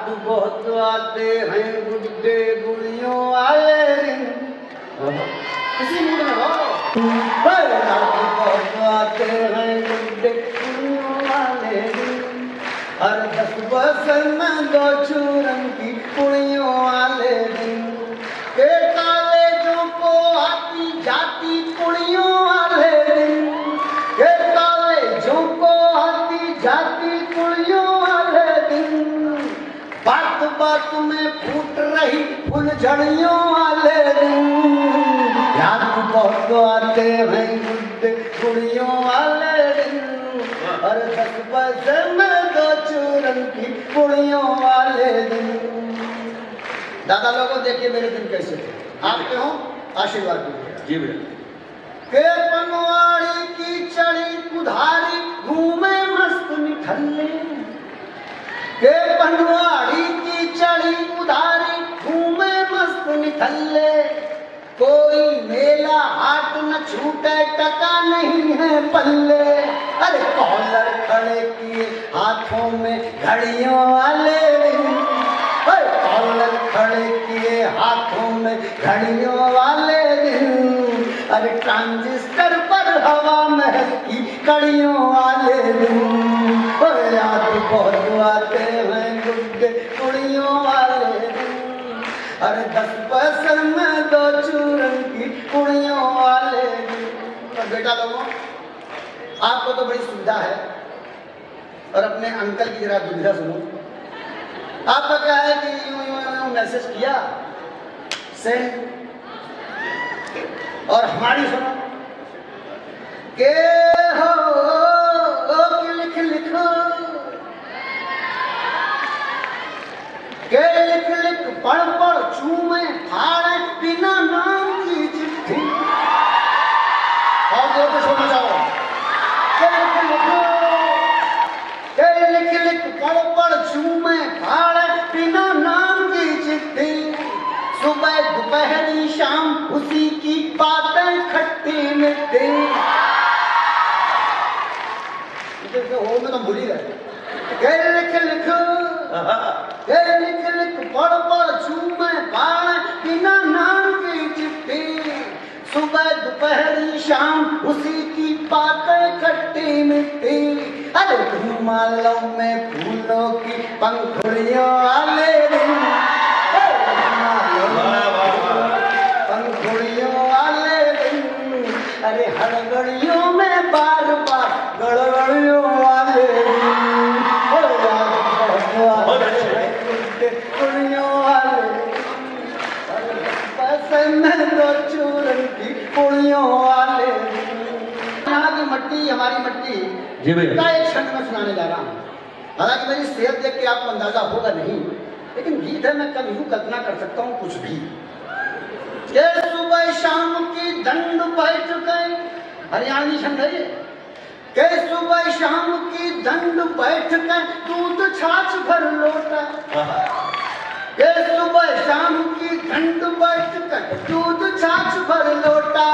याद बहुत आते हैं गुड्डे गुड़ियों वाले दिन। किसी मूड में हो, याद बहुत आते हैं गुड्डे गुड़ियों वाले दिन। हर 10 बरस में 2 चूरन की पुड़ियों वाले दिन। के कॉलेजों को आती जाती पुड़ियों वाले दिन। के कॉलेजों को आती जाती पुड़ियों वाले दिन। बात बात में फूट रही फुलझड़ियों वाले दिन। याद बहुत आते हैं गुड्डे गुड़ियों वाले दिन। और 10 पैसे में 2 चूरन की पुड़ियों वाले दिन। दादा लोगों देखिए मेरे दिन कैसे थे, आपके हो आशीर्वाद दीजिए। जी बेटा। के पनवाड़ी की चढ़ी कुधारी घूमे मस्त निठल्ले। के पनवाड़ी की चढ़ी कुधारी घूमे मस्त निठल्ले। कोई मेला हाट न छूटे टका नहीं है पल्ले। अरे कॉलर खड़े किए हाथों में घड़ियों वाले दिन। कॉलर खड़े किए हाथों में घड़ियों वाले दिन। अरे ट्रांजिस्टर पर हवा महल की कड़ियों वाले दिन। याद बहुत आते हैं गुड्डे गुड़ियों वाले दिन। अरे 10 पैसे में 2 चूरन की पुड़ियों वाले दिन। और बेटा लोगों आपको तो बड़ी सुविधा है, और अपने अंकल की जरा दुविधा सुनो। आपका क्या है कि यूं मैसेज किया सेंड, और हमारी सुनो के हो कि लिख लिखो के लिख लिख पढ़ पढ़ चूमे फाड़े बिना नाम की चिट्ठी। और जोर से सुनो जाओ। के लिख लिखो के लिख लिख पढ़ पढ़ चूमे फाड़े बिना नाम की चिट्ठी। सुबह दोपहरी शाम उसी की बातें खट्टी मिट्टी। हो में तो भूल ही गए। के लिख लिख पढ़ पढ़ चूमे फाड़े बिना नाम की चिट्ठी। सुबह दोपहरी शाम उसी की बातें खट्टी मिट्टी। अरे घुमालों में फूलों की पंखुड़ियों वाले दिन। पंखुड़ियों वाले दिन। अरे हड़बड़ियों में बार बार गड़बड़ियों वाले दिन। पुड़ियों वाले पैसे में 2 चूरन की पुड़ियों वाले। यहाँ की मट्टी हमारी मट्टी जी भैया का एक क्षण में सुनाने जा रहा हूँ। हालांकि मेरी सेहत देख के आपको अंदाजा होगा नहीं, लेकिन गीत है, मैं कब यूं कल्पना कर सकता हूँ कुछ भी। ये सुबह शाम की दंड बैठ गए, हरियाणवी छंद है ये। के सुबह शाम की दंड बैठ गए दूध छाछ भर लोटा। के सुबह शाम की दंड बैठ गए दूध छाछ भर लोटा।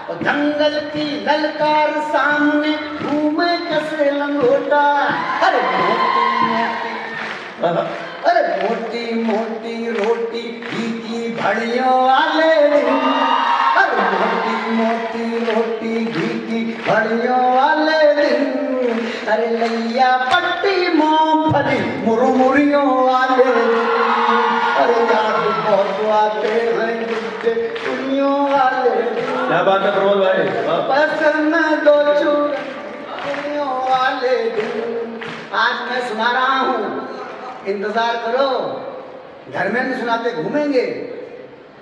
और दंगल की ललकार सामने घूमे कैसे लंगोटा। अरे मोटी मोटी रोटी घी की भड़ियों वाले दिन। अरे मोटी मोटी रोटी घी की भड़ियों वाले दिन। अरे लैया पट्टी मूंगफली मुरमुरियों वाले दिन। अरे याद बहुत आते हैं गुड्डे गुड़ियों वाले दिन। क्या बात है प्रमोद भाई। पसंद 2 चूड़ियों वाले दिन। आज मैं सुना रहा हूँ, इंतजार करो, घर में भी सुनाते घूमेंगे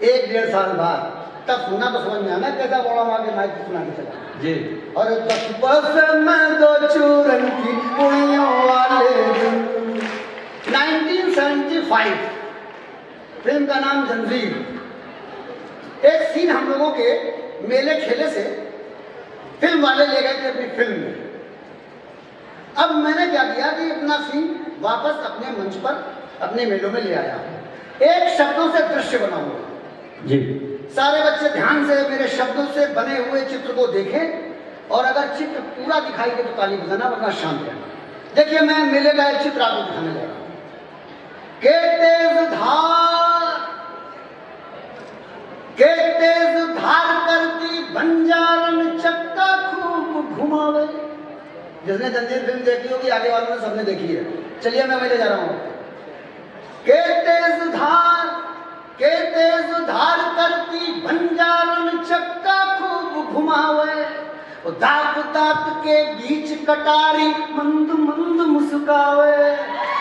1-1.5 साल बाद, तब सुनना तो समझ में आना कैसा बड़ा वहां के माइक सुना के चला जी। और 10 पैसे में 2 चूरन की पुड़ियों वाले दिन। 1975 फिल्म का नाम जंजीर। एक सीन हम लोगों के मेले ठेले से फिल्म वाले ले गए थे अपनी फिल्म में। अब मैंने क्या किया कि अपना सीन वापस अपने मंच पर अपने मेलों में ले आया। एक शब्दों से दृश्य बनाऊंगा जी। सारे बच्चे ध्यान से मेरे शब्दों से बने हुए चित्र को देखें, और अगर चित्र पूरा दिखाई दे तो ताली बजाना, वरना शांत रहना। देखिए मैं मेले का एक चित्र आपको दिखाने जा रहा हूँ। के तेज धार करती बंजारन चक्का खूब घुमावे। जिसने जंजीर फिल्म देखी होगी, आगे वालों ने सबने देखी है। चलिए मैं ले जा रहा हूं। के तेज धार करती बंजारन चक्का खूब घुमावे। दांत दांत के बीच कटारी मंद मंद मुस्कावे।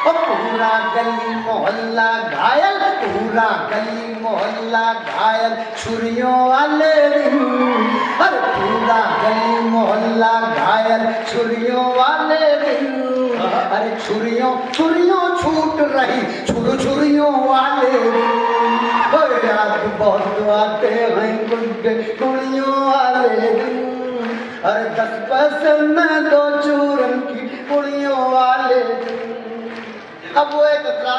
और पूरा गली मोहल्ला घायल, पूरा गली मोहल्ला घायल छुरियों वाले दिन। अरे पूरा गली मोहल्ला घायल छुरियों वाले दिन। अरे छुरियों छूट रही छुरियों वाले दिन। याद बहुत आते हैं गुड्डे कुड़ियों वाले दिन। अरे 10 पैसे में 2 चूरन की कुड़ियों वाले दिन। अब वो एक कतरा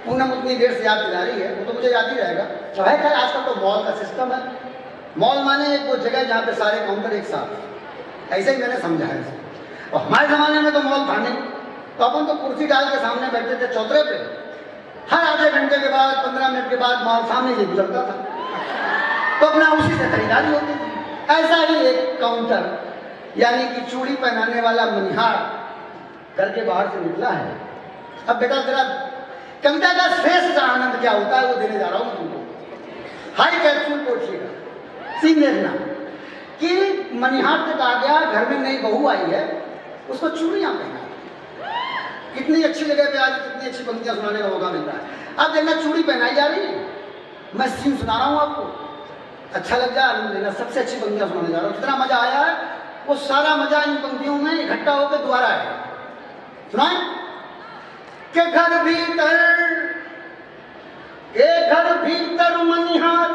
पूनम उतनी देर से याद दिला रही है, वो तो मुझे याद ही रहेगा। तो है खैर, आजकल तो मॉल का सिस्टम है। मॉल माने एक वो जगह जहाँ पे सारे काउंटर एक साथ, ऐसे ही मैंने समझा है। और हमारे ज़माने में तो मॉल था नहीं, तो अपन तो कुर्सी डाल के सामने बैठते थे चौतरे पे। हर आधे घंटे के बाद 15 मिनट के बाद मॉल सामने से गुजरता था, तो अपना उसी से खरीदारी होती थी। ऐसा ही एक काउंटर, यानी कि चूड़ी पहनाने वाला मनिहार घर के बाहर से निकला है। अब बेटा जरा कविता का श्रेष्ठ आनंद क्या होता है वो देने जा रहा हूं तुमको। हाई कैप्सूल पहुंचिएगा, सीन देखना कि मनिहार तक आ गया, घर में नई बहू आई है, उसको चूड़ियां पहना। कितनी अच्छी जगह पे आज कितनी अच्छी पंक्तियां सुनाने का मौका मिलता है। अब देखना चूड़ी पहनाई जा रही है, मैं सीन सुना रहा हूं आपको, अच्छा लग जाए आनंद लेना। सबसे अच्छी पंक्तियां सुनाने जा रहा हूं, कितना मजा आया है वो सारा मजा इन पंक्तियों में इकट्ठा होकर दोबारा है। सुनाए के घर भीतर मनिहार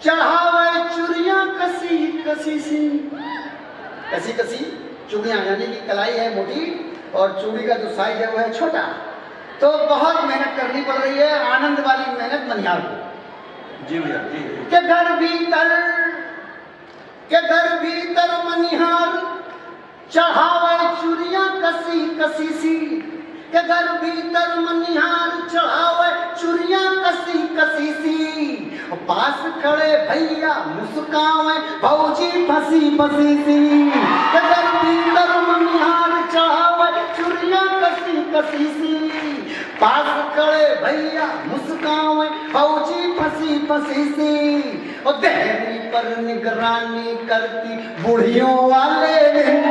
चढ़ावे चूड़ियां कसी कसी चूड़ियां, यानी कि कलाई है मोटी और चूड़ी का जो साइज है वो है छोटा। तो बहुत मेहनत करनी पड़ रही है, आनंद वाली मेहनत मनिहार को। जी भैया जी। के घर भीतर मनिहार चढ़ावे चूड़ियां कसी सी। के घर भीतर मनिहार चढ़ावे चूड़ियां कसी सी। पास खड़े भैया मुस्कावे भौजी फंसी सी। के घर भीतर मनिहार चढ़ावे चूड़ियां कसी सी। पास खड़े भैया मुस्कावे भौजी फंसी सी। और देहरी पर निगरानी करती बुढ़ियों वाले दिन।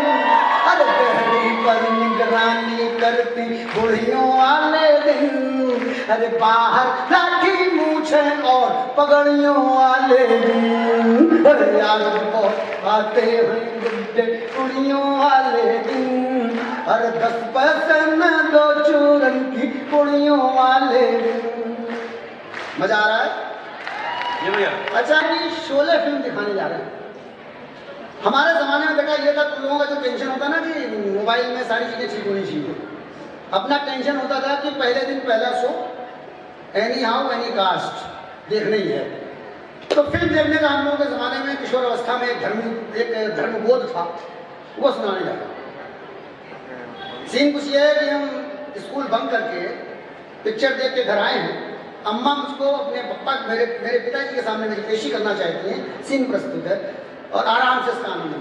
अरे देहरी पर निगरानी करती बुढ़ियों वाले दिन। अरे बाहर लाठी मूछे और पगड़ियों वाले दिन। अरे यार बहुत आते हैं गुड्डे कुड़ियों वाले दिन। अरे 10 पैसे में 2 चूरन की कुड़ियों वाले दिन। मजा आ रहा है? जी भैया। अच्छा कि शोले फिल्म दिखाने जा रहे हैं। हमारे ज़माने में बेटा ये था, तुम लोगों का जो टेंशन होता ना कि मोबाइल में सारी चीज़ें ठीक होनी चाहिए, अपना टेंशन होता था कि पहले दिन पहला show any how any caste देखना ही है। तो फिल्म देखने का हम लोगों के ज़माने में किशोर अवस्था में एक धर्मबोध था, वो सुनाने जा रहा। सीन कुछ ये है कि हम स्कूल बंक करके पिक्चर देख के घर आए हैं। अम्मा मुझको अपने पप्पा मेरे पिताजी के सामने मेरी पेशी करना चाहती हैं। सीन प्रस्तुत है और आराम से इसका आनंद लो।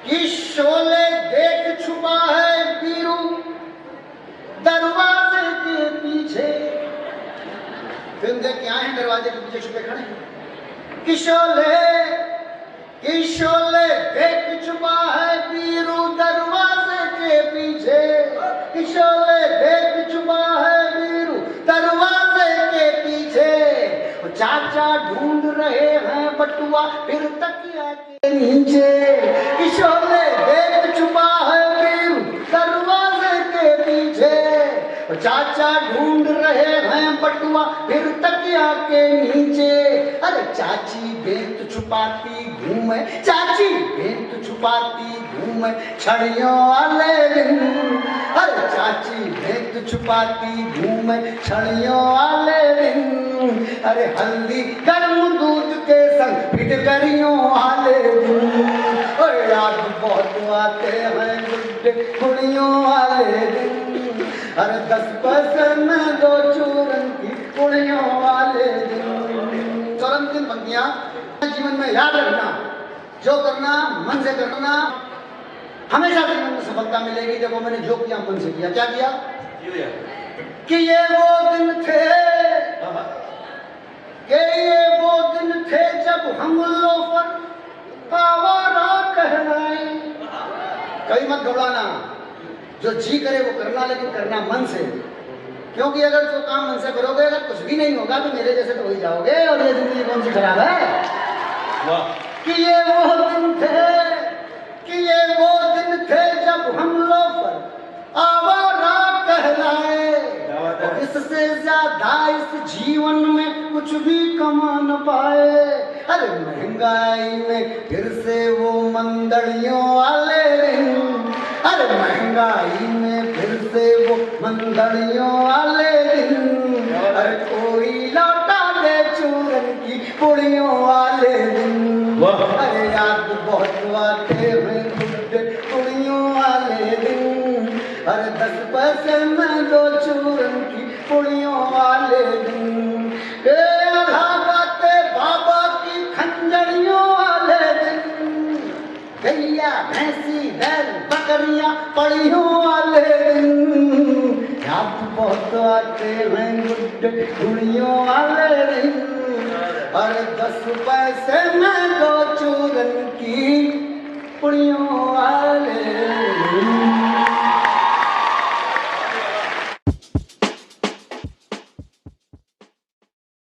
किशोले देख छुपा है पीरू दरवाजे के पीछे। फिल्म देख के आए हैं, दरवाजे के पीछे छुपे खड़े हैं। किशोले देख छुपा है पीरू दरवाजे के पीछे। किशोले देख छुपा है पीरू दरवाजे के पीछे। चाचा ढूंढ रहे हैं बटुआ फिर तकिया के नीचे। किशोले देख छुपा है पीरू दरवाजे के पीछे। चाचा ढूंढ रहे हैं बटुआ फिर तकिया के नीचे। अरे चाची बेंत छुपाती घूमे, चाची बेंत छुपाती घूमे छड़ियों वाले दिन। अरे चाची बेंत छुपाती घूमे छड़ियों वाले दिन। अरे हल्दी गर्म दूध के संग फिटकरियों वाले दिन। और याद बहुत आते हैं गुड्डे कुड़ियों वाले दिन, अरे 10 पैसे में 2 चूरन की कुड़ियों वाले दिन। चौरन दिन पंक्तियां जीवन में याद रखना, जो करना मन से करना, हमेशा जीवन में सफलता मिलेगी। देखो मैंने जो किया मन से किया। क्या किया? कि ये वो दिन थे, कि ये वो दिन थे जब हम लोफर आवारा कहलाए। कहीं मत घबराना, जो जी करे वो करना, लेकिन करना मन से, क्योंकि अगर जो काम मन से करोगे, अगर कुछ भी नहीं होगा तो मेरे जैसे तो हो ही जाओगे, और ये जिंदगी कौन सी खराब है। कि ये वो दिन थे, कि ये वो दिन थे जब हम लोफर आवारा कहलाए, और इससे ज्यादा इस जीवन में कुछ भी कमा न पाए। अरे महंगाई में फिर से वो मंदड़ियों वाले दिन, अरे महंगाई में फिर से वो मंदड़ियों वाले दिन, अरे कोई लौटा दे चूरन की पुड़ियों वाले दिन। अरे याद बहुत आते हैं गुड्डे कुड़ियों वाले दिन, अरे 10 पैसे में 2 चूरन की पुड़ियों वाले दिन। गाते बाबा की खंजड़ियों वाले दिन, गैया भैंसी बैल बकरियां पड़ियों वाले दिन। याद बहुत आते हैं गुड्डे कुड़ियों वाले दिन, अरे 10 पैसे में 2 चूरन की पुड़ियों